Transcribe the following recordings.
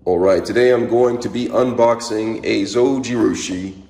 All right, today I'm going to be unboxing a Zojirushi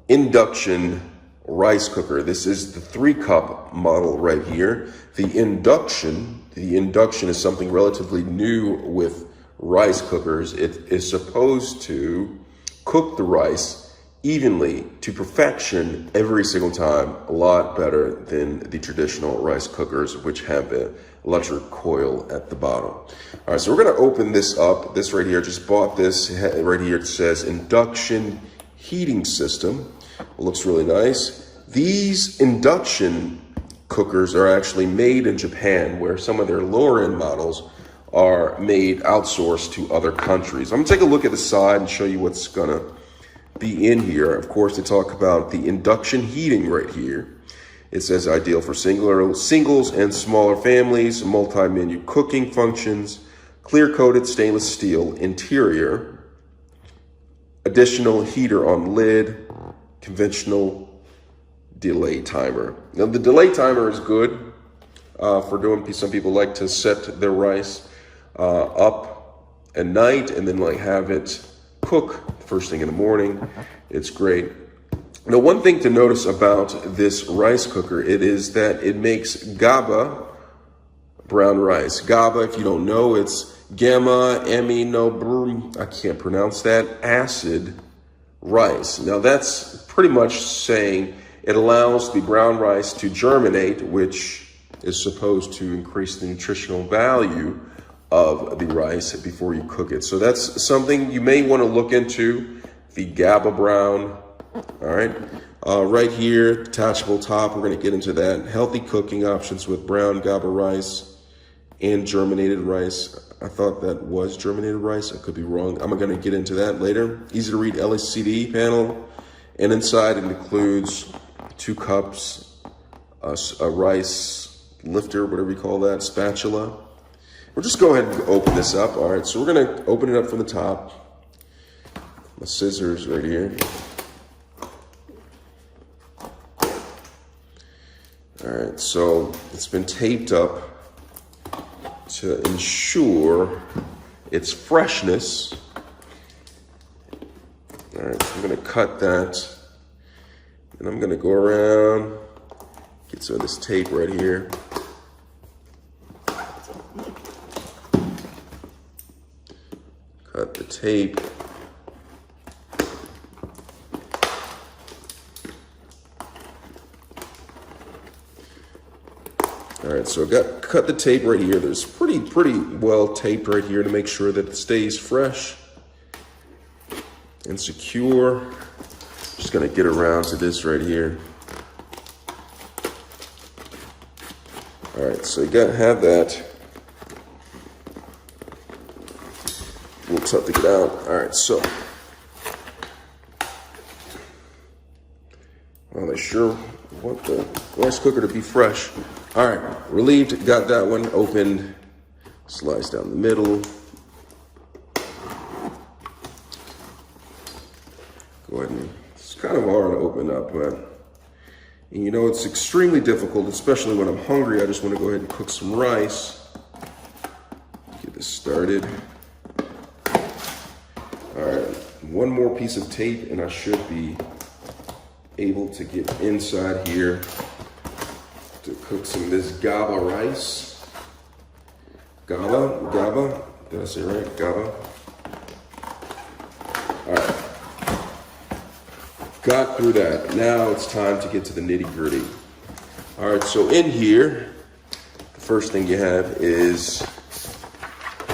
induction rice cooker. This is the 3-cup model right here. The induction is something relatively new with rice cookers. It is supposed to cook the rice evenly to perfection every single time, a lot better than the traditional rice cookers, which have the electric coil at the bottom. All right, so we're gonna open this up. This right here, just bought this right here. It says induction heating system. It looks really nice. These induction cookers are actually made in Japan, where some of their lower end models are made outsourced to other countries. I'm gonna take a look at the side and show you what's gonna be in here. Of course, they talk about the induction heating right here. It says ideal for singles and smaller families, multi-menu cooking functions, clear-coated stainless steel interior, additional heater on lid, conventional delay timer. Now the delay timer is good for doing, some people like to set their rice up at night and then like have it cook first thing in the morning. It's great. Now, one thing to notice about this rice cooker, it is that it makes GABA brown rice. GABA, if you don't know, it's gamma amino, I can't pronounce that, acid rice. Now, that's pretty much saying it allows the brown rice to germinate, which is supposed to increase the nutritional value of the rice before you cook it. So that's something you may want to look into, the GABA brown. All right, right here, detachable top, we're going to get into that. Healthy cooking options with brown GABA rice and germinated rice. I thought that was germinated rice. I could be wrong. I'm going to get into that later. Easy to read LCD panel. And inside it includes 2 cups, a rice lifter, whatever you call that, spatula. We'll just go ahead and open this up. All right, so we're going to open it up from the top. My scissors right here. All right, so it's been taped up to ensure its freshness. All right, so I'm gonna cut that, and I'm gonna go around, get some of this tape right here. Cut the tape. All right, so I cut the tape right here. There's pretty well taped right here to make sure that it stays fresh and secure. Just gonna get around to this right here. All right, so you gotta have that. A little tough to get out. All right, so. Well, they sure want the rice cooker to be fresh. All right, relieved, got that one opened. Slice down the middle. Go ahead and, it's kind of hard to open up, but you know, it's extremely difficult, especially when I'm hungry. I just want to go ahead and cook some rice. Get this started. All right, one more piece of tape and I should be able to get inside here to cook some of this GABA rice. GABA, did I say right? GABA. All right, got through that. Now it's time to get to the nitty gritty. All right, so in here, the first thing you have is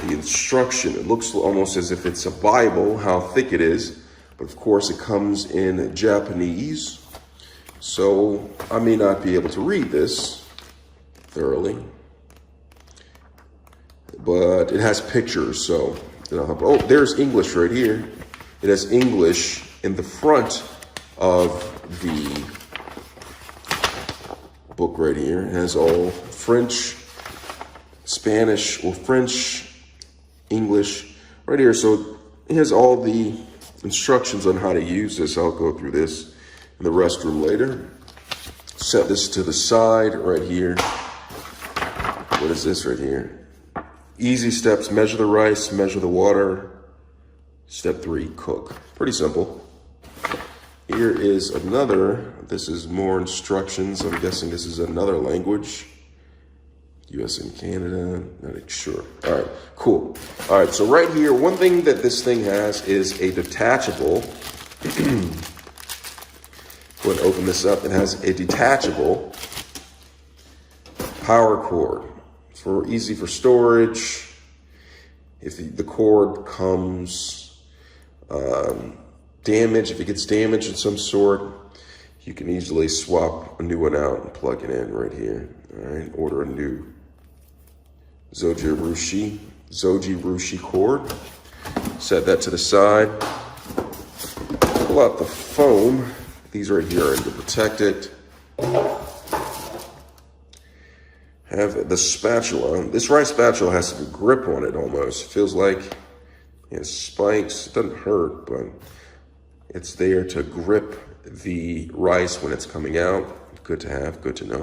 the instruction. It looks almost as if it's a Bible, how thick it is, but of course it comes in Japanese. So I may not be able to read this thoroughly, but it has pictures, so oh, there's English right here. It has English in the front of the book right here. It has all French, Spanish, or French, English right here. So it has all the instructions on how to use this. I'll go through this in the restroom later. Set this to the side right here. What is this right here? Easy steps, measure the rice, measure the water, Step 3, cook. Pretty simple. Here is another, this is more instructions. I'm guessing this is another language. US and Canada, not sure. All right, cool. All right, so right here, one thing that this thing has is a detachable. Go ahead and open this up. It has a detachable power cord for easy for storage. If the cord comes damaged, if it gets damaged of some sort, you can easily swap a new one out and plug it in right here. All right, order a new Zojirushi cord. Set that to the side. Pull out the foam. These right here are to protect it. Have the spatula. This rice spatula has a grip on it almost. It feels like it has spikes. It doesn't hurt, but it's there to grip the rice when it's coming out. Good to have, good to know.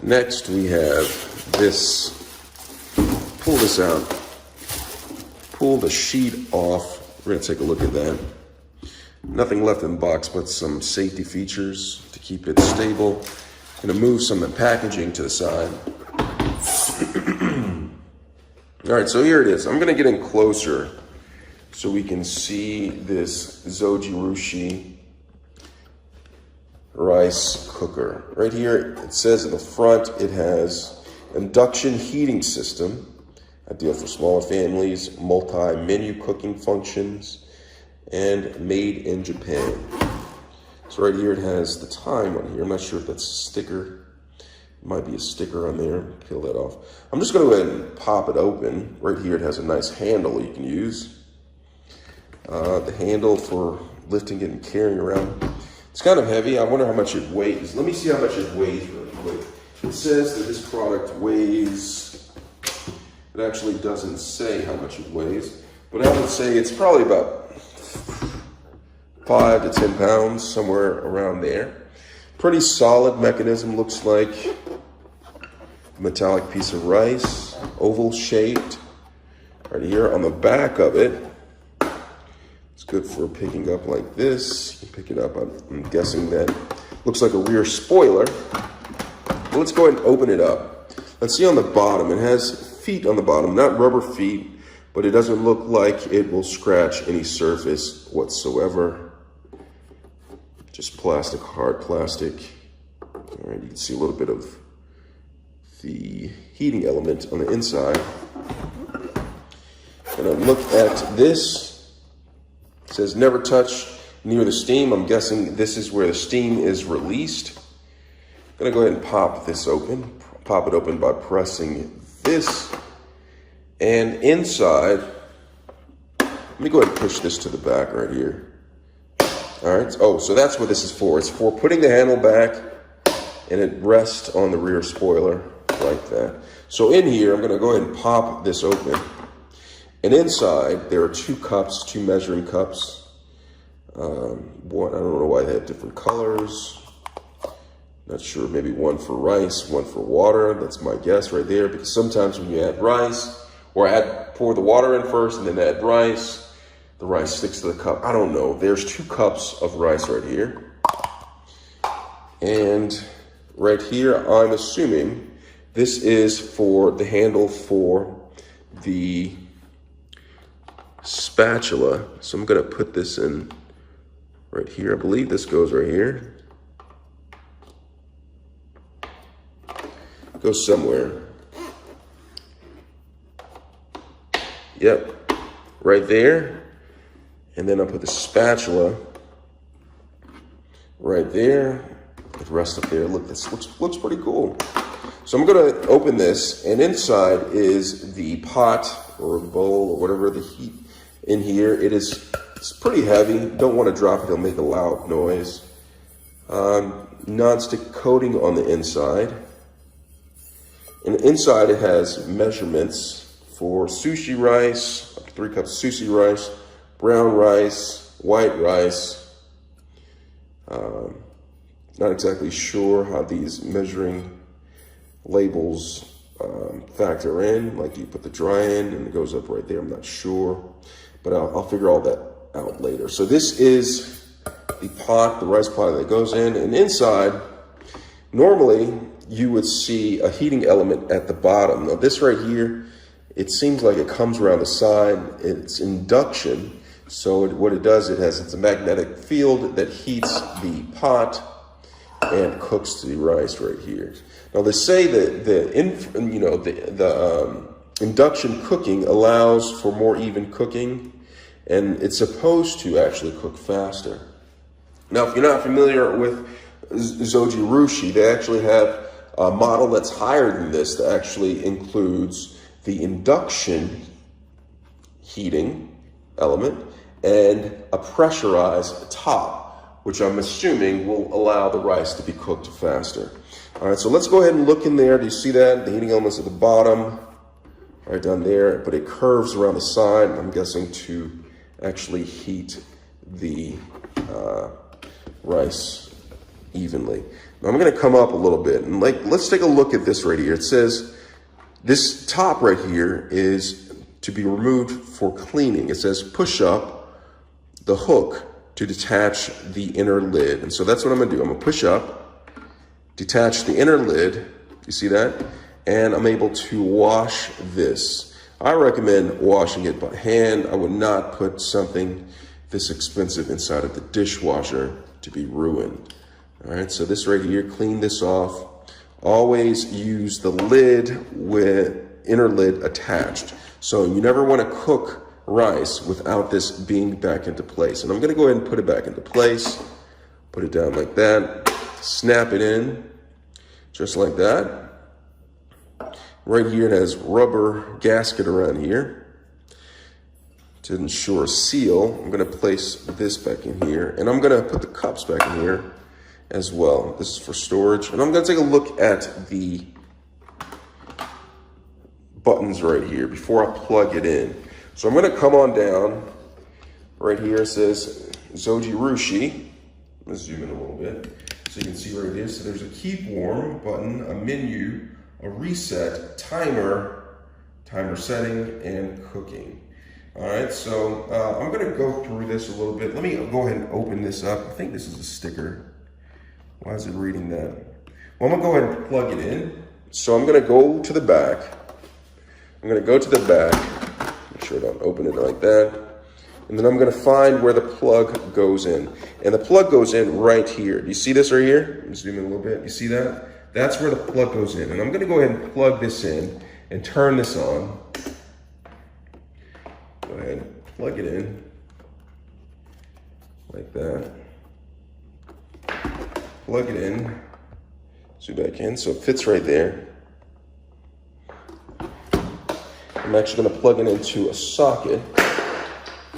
Next we have this. Pull this out. Pull the sheet off. We're gonna take a look at that. Nothing left in the box but some safety features to keep it stable. Gonna move some of the packaging to the side. All right, so here it is. I'm gonna get in closer so we can see this Zojirushi rice cooker. Right here, it says in the front, it has induction heating system, ideal for smaller families, multi-menu cooking functions, and made in Japan. So right here it has the time on here. I'm not sure if that's a sticker. It might be a sticker on there. Peel that off. I'm just going to go ahead and pop it open. Right here it has a nice handle you can use. The handle for lifting it and carrying around. It's kind of heavy. I wonder how much it weighs. Let me see how much it weighs really quick. It says that this product weighs, it actually doesn't say how much it weighs, but I would say it's probably about 5 to 10 pounds, somewhere around there. Pretty solid mechanism, looks like a metallic piece of rice, oval shaped. Right here on the back of it, it's good for picking up like this. You can pick it up, I'm guessing that looks like a rear spoiler. But let's go ahead and open it up. Let's see on the bottom, it has feet on the bottom, not rubber feet, but it doesn't look like it will scratch any surface whatsoever. Just plastic, hard plastic. All right, you can see a little bit of the heating element on the inside. Gonna look at this. It says never touch near the steam. I'm guessing this is where the steam is released. I'm gonna go ahead and pop this open. Pop it open by pressing this. And inside, let me go ahead and push this to the back right here. All right, oh, so that's what this is for. It's for putting the handle back and it rests on the rear spoiler like that. So in here, I'm gonna go ahead and pop this open. And inside, there are 2 cups, 2 measuring cups. One, I don't know why they have different colors. Not sure, maybe one for rice, one for water. That's my guess right there, because sometimes when you add rice, or pour the water in first and then add rice, the rice sticks to the cup. I don't know. There's 2 cups of rice right here. And right here, I'm assuming this is for the handle for the spatula. So I'm gonna put this in right here. I believe this goes right here. Goes somewhere. Yep, right there. And then I'll put the spatula right there. It rests up there. Look, this looks pretty cool. So I'm gonna open this, and inside is the pot or bowl or whatever the heat in here. It's pretty heavy. Don't want to drop it, it'll make a loud noise. Non-stick coating on the inside. And inside it has measurements for sushi rice, up to 3 cups of sushi rice, brown rice, white rice. Not exactly sure how these measuring labels factor in. Like, do you put the dry in and it goes up right there? I'm not sure. but I'll figure all that out later. So this is the pot, the rice pot that goes in, and inside, normally you would see a heating element at the bottom. Now this right here, it seems like it comes around the side. It's induction. So what it does, it's a magnetic field that heats the pot and cooks the rice right here. Now they say that the induction cooking allows for more even cooking, and it's supposed to actually cook faster. Now, if you're not familiar with Zojirushi, they actually have a model that's higher than this that actually includes the induction heating element and a pressurized top, which I'm assuming will allow the rice to be cooked faster. All right, so let's go ahead and look in there. Do you see that? The heating element's at the bottom, right down there, but it curves around the side, I'm guessing to actually heat the rice evenly. Now I'm gonna come up a little bit and let's take a look at this right here. It says this top right here is to be removed for cleaning. It says push up the hook to detach the inner lid. And so that's what I'm gonna do. I'm gonna push up, detach the inner lid, you see that? And I'm able to wash this. I recommend washing it by hand. I would not put something this expensive inside of the dishwasher to be ruined. All right, so this right here, clean this off. Always use the lid with inner lid attached. So you never want to cook rice without this being back into place. And I'm gonna go ahead and put it back into place. Put it down like that. Snap it in, just like that. Right here it has rubber gasket around here to ensure seal. I'm gonna place this back in here, and I'm gonna put the cups back in here as well. This is for storage. And I'm gonna take a look at the buttons right here before I plug it in. So I'm gonna come on down. Right here it says Zojirushi. Let's zoom in a little bit so you can see right there. So there's a keep warm button, a menu, a reset, timer setting, and cooking. All right, so I'm gonna go through this a little bit. Let me go ahead and open this up. I think this is a sticker. Why is it reading that? Well, I'm gonna go ahead and plug it in. So I'm gonna go to the back. Make sure I don't open it like that. And then I'm gonna find where the plug goes in. And the plug goes in right here. Do you see this right here? Let me zoom in a little bit. You see that? That's where the plug goes in. And I'm gonna go ahead and plug this in and turn this on. Go ahead and plug it in like that. Plug it in, zoom back in, so it fits right there. I'm actually gonna plug it into a socket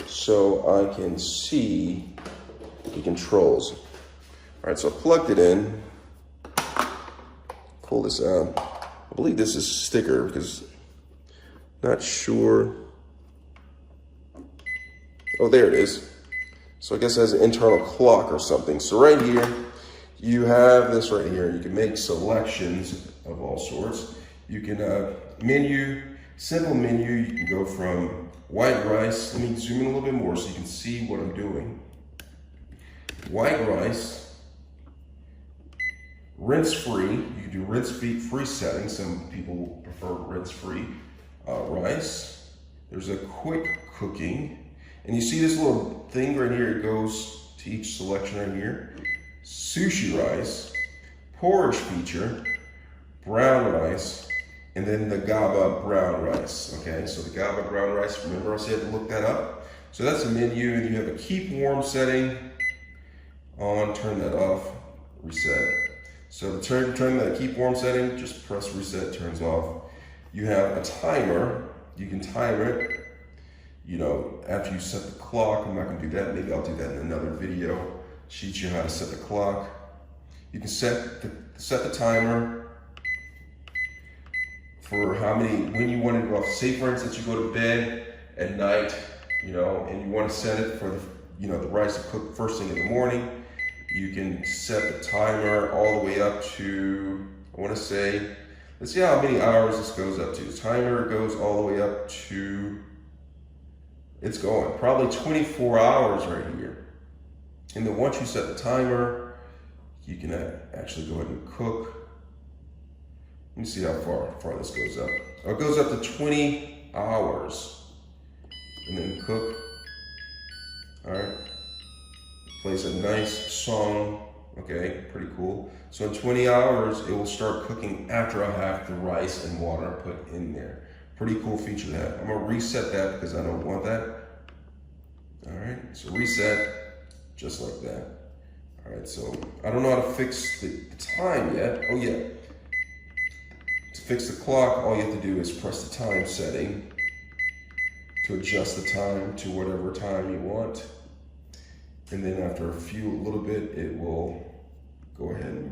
so I can see the controls. All right, so I plugged it in. Pull this out. I believe this is a sticker because I'm not sure. Oh, there it is. So I guess it has an internal clock or something. So right here, you have this right here. You can make selections of all sorts. You can menu, simple menu. You can go from white rice. Let me zoom in a little bit more so you can see what I'm doing. White rice, rinse free. You can do rinse free settings. Some people prefer rinse free rice. There's a quick cooking. And you see this little thing right here, it goes to each selection right here. Sushi rice, porridge feature, brown rice, and then the GABA brown rice, okay? So the GABA brown rice, remember I said to look that up? So that's a menu, and you have a keep warm setting, on, turn that off, reset. So to turn that keep warm setting, just press reset, turns off. You have a timer, you can time it. You know, after you set the clock, I'm not gonna do that, maybe I'll do that in another video, teach you how to set the clock. You can set the timer for when you want to go off. Say for instance, you go to bed at night, you know, and you want to set it for the rice to cook first thing in the morning. You can set the timer all the way up to, I want to say, let's see how many hours this goes up to. The timer goes all the way up to it's going. Probably 24 hours right here. And then once you set the timer, you can actually go ahead and cook. Let me see how far this goes up. Oh, it goes up to 20 hours. And then cook. All right. Plays a nice song. Okay, pretty cool. So in 20 hours, it will start cooking after I have the rice and water put in there. Pretty cool feature to have. I'm gonna reset that because I don't want that. All right, so reset, just like that. All right, so I don't know how to fix the time yet. Oh yeah, to fix the clock, all you have to do is press the time setting to adjust the time to whatever time you want. And then after a little bit, it will go ahead and